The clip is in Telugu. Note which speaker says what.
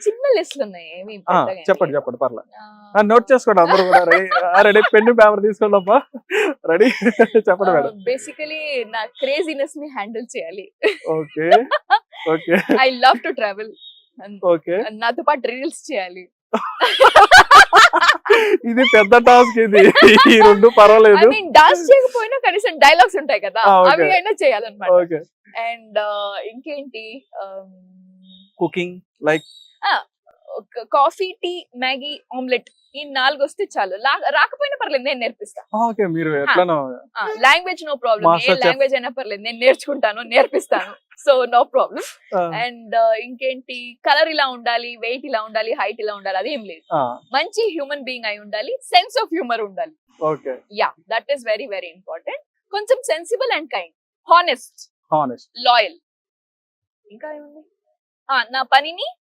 Speaker 1: చిన్న లిస్టులు ఉన్నాయి, ఏమి
Speaker 2: చెప్పండి చెప్పండి పర్లేదు, నోట్ చేసుకోండి అందరూ కూడా. రెడీ, పెన్ను పేపర్ తీసుకోండి అమ్మా, రెడీ. చెప్పండి మేడం.
Speaker 1: బేసికలీ నా క్రేజీనెస్ ని హ్యాండిల్ చేయాలి.
Speaker 2: Okay okay
Speaker 1: I love to travel.
Speaker 2: Okay,
Speaker 1: నాతో పాటు రీల్స్ చేయాలి.
Speaker 2: ఇది పెద్ద టాస్క్, ఇది ఈ రెండు పర్వాలేదు.
Speaker 1: ఐ మీన్ డాన్స్ చేయకపోయినా కనీసం డైలాగ్స్ ఉంటాయి కదా, అవి అయినా చేయాలన్నమాట.
Speaker 2: ఓకే,
Speaker 1: అండ్ ఇంకేంటి,
Speaker 2: cooking like
Speaker 1: coffee, tea, Maggi, omelette, ఈ 4 వస్తే చాలు. రాకపోయినా పర్లేదు, నేను నేర్పిస్తా.
Speaker 2: ఓకే, మీరు ఎట్లనో
Speaker 1: లాంగ్వేజ్ నో ప్రాబ్లం, ఏ
Speaker 2: Master chef.
Speaker 1: లాంగ్వేజ్ అయినా పర్లేదు, నేను నేర్చుకుంటాను, నేర్పిస్తాను. So no problem. అండ్ ఇంకేంటి, కలర్ ఇలా ఉండాలి, వెయిట్ ఇలా ఉండాలి, హైట్ ఇలా ఉండాలి, అది ఏం లేదు. మంచి హ్యూమన్ బీయింగ్ అయి ఉండాలి, సెన్స్ ఆఫ్ హ్యూమర్ ఉండాలి.
Speaker 2: Okay,
Speaker 1: yeah, that is very very important. కొంచెం sensible and kind, honest,
Speaker 2: honest,
Speaker 1: loyal. ఇంకా ఏముంది, నా పనిని